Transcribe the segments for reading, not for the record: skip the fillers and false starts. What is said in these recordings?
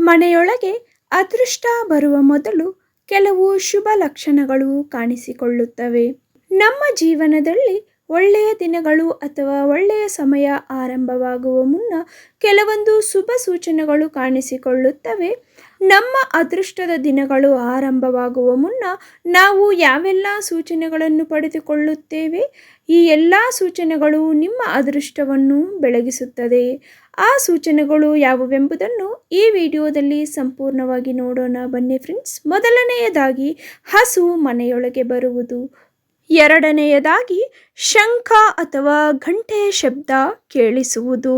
ಮನೆಯೊಳಗೆ ಅದೃಷ್ಟ ಬರುವ ಮೊದಲು ಕೆಲವು ಶುಭ ಲಕ್ಷಣಗಳು ಕಾಣಿಸಿಕೊಳ್ಳುತ್ತವೆ. ನಮ್ಮ ಜೀವನದಲ್ಲಿ ಒಳ್ಳೆಯ ದಿನಗಳು ಅಥವಾ ಒಳ್ಳೆಯ ಸಮಯ ಆರಂಭವಾಗುವ ಮುನ್ನ ಕೆಲವೊಂದು ಶುಭ ಸೂಚನೆಗಳು ಕಾಣಿಸಿಕೊಳ್ಳುತ್ತವೆ. ನಮ್ಮ ಅದೃಷ್ಟದ ದಿನಗಳು ಆರಂಭವಾಗುವ ಮುನ್ನ ನಾವು ಯಾವೆಲ್ಲ ಸೂಚನೆಗಳನ್ನು ಪಡೆದುಕೊಳ್ಳುತ್ತೇವೆ, ಈ ಎಲ್ಲ ಸೂಚನೆಗಳು ನಿಮ್ಮ ಅದೃಷ್ಟವನ್ನು ಬೆಳಗಿಸುತ್ತದೆ. ಆ ಸೂಚನೆಗಳು ಯಾವುವೆಂಬುದನ್ನು ಈ ವಿಡಿಯೋದಲ್ಲಿ ಸಂಪೂರ್ಣವಾಗಿ ನೋಡೋಣ ಬನ್ನಿ ಫ್ರೆಂಡ್ಸ್. ಮೊದಲನೆಯದಾಗಿ ಹಸು ಮನೆಯೊಳಗೆ ಬರುವುದು. ಎರಡನೆಯದಾಗಿ ಶಂಖ ಅಥವಾ ಘಂಟೆಯ ಶಬ್ದ ಕೇಳಿಸುವುದು.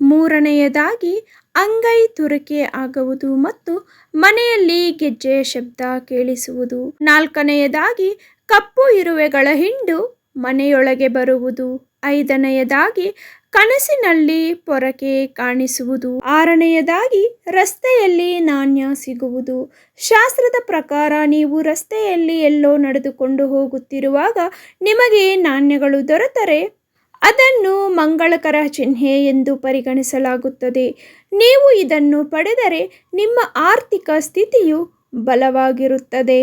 ಮೂರನೆಯದಾಗಿ ಅಂಗೈ ತುರಿಕೆ ಆಗುವುದು ಮತ್ತು ಮನೆಯಲ್ಲಿ ಗೆಜ್ಜೆಯ ಶಬ್ದ ಕೇಳಿಸುವುದು. ನಾಲ್ಕನೆಯದಾಗಿ ಕಪ್ಪು ಇರುವೆಗಳ ಹಿಂಡು ಮನೆಯೊಳಗೆ ಬರುವುದು. ಐದನೆಯದಾಗಿ ಕನಸಿನಲ್ಲಿ ಪೊರಕೆ ಕಾಣಿಸುವುದು. ಆರನೆಯದಾಗಿ ರಸ್ತೆಯಲ್ಲಿ ನಾಣ್ಯ ಸಿಗುವುದು. ಶಾಸ್ತ್ರದ ಪ್ರಕಾರ ನೀವು ರಸ್ತೆಯಲ್ಲಿ ಎಲ್ಲೋ ನಡೆದುಕೊಂಡು ಹೋಗುತ್ತಿರುವಾಗ ನಿಮಗೆ ನಾಣ್ಯಗಳು ದೊರೆತರೆ ಅದನ್ನು ಮಂಗಳಕರ ಚಿಹ್ನೆ ಎಂದು ಪರಿಗಣಿಸಲಾಗುತ್ತದೆ. ನೀವು ಇದನ್ನು ಪಡೆದರೆ ನಿಮ್ಮ ಆರ್ಥಿಕ ಸ್ಥಿತಿಯು ಬಲವಾಗಿರುತ್ತದೆ.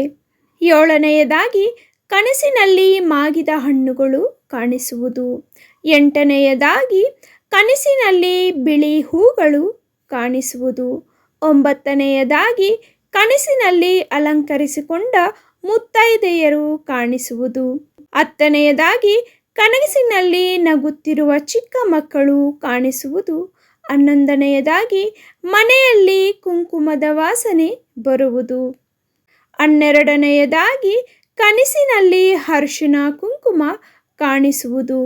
ಏಳನೆಯದಾಗಿ ಕನಸಿನಲ್ಲಿ ಮಾಗಿದ ಹಣ್ಣುಗಳು ಕಾಣಿಸುವುದು. ಎಂಟನೆಯದಾಗಿ ಕನಸಿನಲ್ಲಿ ಬಿಳಿ ಹೂಗಳು ಕಾಣಿಸುವುದು. ಒಂಬತ್ತನೆಯದಾಗಿ ಕನಸಿನಲ್ಲಿ ಅಲಂಕರಿಸಿಕೊಂಡ ಮುತ್ತೈದೆಯರು ಕಾಣಿಸುವುದು. ಹತ್ತನೆಯದಾಗಿ ಕನಸಿನಲ್ಲಿ ನಗುತ್ತಿರುವ ಚಿಕ್ಕ ಮಕ್ಕಳು ಕಾಣಿಸುವುದು. ಹನ್ನೊಂದನೆಯದಾಗಿ ಮನೆಯಲ್ಲಿ ಕುಂಕುಮದ ವಾಸನೆ ಬರುವುದು. ಹನ್ನೆರಡನೆಯದಾಗಿ ಕನಸಿನಲ್ಲಿ ಅರಿಶಿನ ಕುಂಕುಮ ಕಾಣಿಸುವುದು.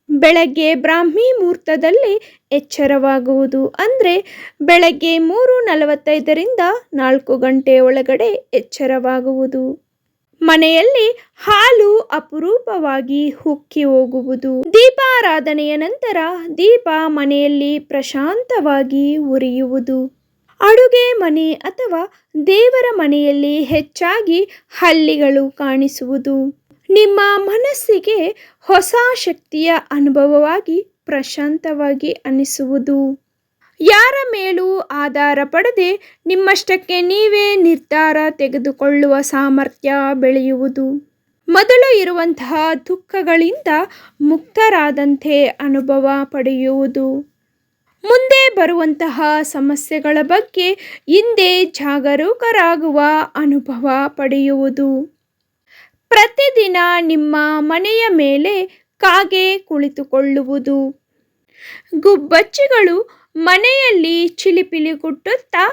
ಬೆಳಗ್ಗೆ ಬ್ರಾಹ್ಮಿ ಮುಹೂರ್ತದಲ್ಲಿ ಎಚ್ಚರವಾಗುವುದು. ಅಂದರೆ ಬೆಳಗ್ಗೆ 3:45ರಿಂದ 4 ಗಂಟೆ ಒಳಗಡೆ ಎಚ್ಚರವಾಗುವುದು. ಮನೆಯಲ್ಲಿ ಹಾಲು ಅಪರೂಪವಾಗಿ ಉಕ್ಕಿ ಹೋಗುವುದು. ದೀಪಾರಾಧನೆಯ ನಂತರ ದೀಪ ಮನೆಯಲ್ಲಿ ಪ್ರಶಾಂತವಾಗಿ ಉರಿಯುವುದು. ಅಡುಗೆ ಮನೆ ಅಥವಾ ದೇವರ ಮನೆಯಲ್ಲಿ ಹೆಚ್ಚಾಗಿ ಹಳ್ಳಿಗಳು ಕಾಣಿಸುವುದು. ನಿಮ್ಮ ಮನಸ್ಸಿಗೆ ಹೊಸ ಶಕ್ತಿಯ ಅನುಭವವಾಗಿ ಪ್ರಶಾಂತವಾಗಿ ಅನಿಸುವುದು. ಯಾರ ಮೇಲೂ ಆಧಾರ ಪಡದೆ ನಿಮ್ಮಷ್ಟಕ್ಕೆ ನೀವೇ ನಿರ್ಧಾರ ತೆಗೆದುಕೊಳ್ಳುವ ಸಾಮರ್ಥ್ಯ ಬೆಳೆಯುವುದು. ಮೊದಲು ಇರುವಂತಹ ದುಃಖಗಳಿಂದ ಮುಕ್ತರಾದಂತೆ ಅನುಭವ ಪಡೆಯುವುದು. ಮುಂದೆ ಬರುವಂತಹ ಸಮಸ್ಯೆಗಳ ಬಗ್ಗೆ ಹಿಂದೆ ಜಾಗರೂಕರಾಗುವ ಅನುಭವ ಪಡೆಯುವುದು. ಪ್ರತಿದಿನ ನಿಮ್ಮ ಮನೆಯ ಮೇಲೆ ಕಾಗೆ ಕುಳಿತುಕೊಳ್ಳುವುದು. ಗುಬ್ಬಚ್ಚಿಗಳು ಮನೆಯಲ್ಲಿ ಚಿಲಿಪಿಲಿ ಗುಟ್ಟುತ್ತಾ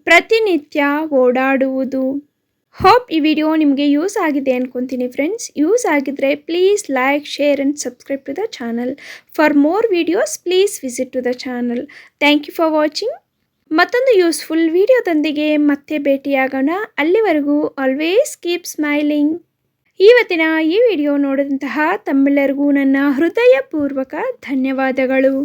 ಪ್ರತಿನಿತ್ಯ ಓಡಾಡುವುದು. ಹೋಪ್ ಈ ವಿಡಿಯೋ ನಿಮಗೆ ಯೂಸ್ ಆಗಿದೆ ಅನ್ಕೊತೀನಿ ಫ್ರೆಂಡ್ಸ್. ಯೂಸ್ ಆಗಿದ್ರೆ please like, share and subscribe to the channel. For more videos please visit to the channel. Thank you for watching. ಮತ್ತೊಂದು ಯೂಸ್ಫುಲ್ ವಿಡಿಯೋದೊಂದಿಗೆ ಮತ್ತೆ ಭೇಟಿಯಾಗೋಣ. ಅಲ್ಲಿವರೆಗೂ ಆಲ್ವೇಸ್ ಕೀಪ್ ಸ್ಮೈಲಿಂಗ್. ಇವತ್ತಿನ ಈ ವಿಡಿಯೋ ನೋಡಿದಂತಹ ತಮ್ಮೆಲ್ಲರಿಗೂ ನನ್ನ ಹೃದಯಪೂರ್ವಕ ಧನ್ಯವಾದಗಳು.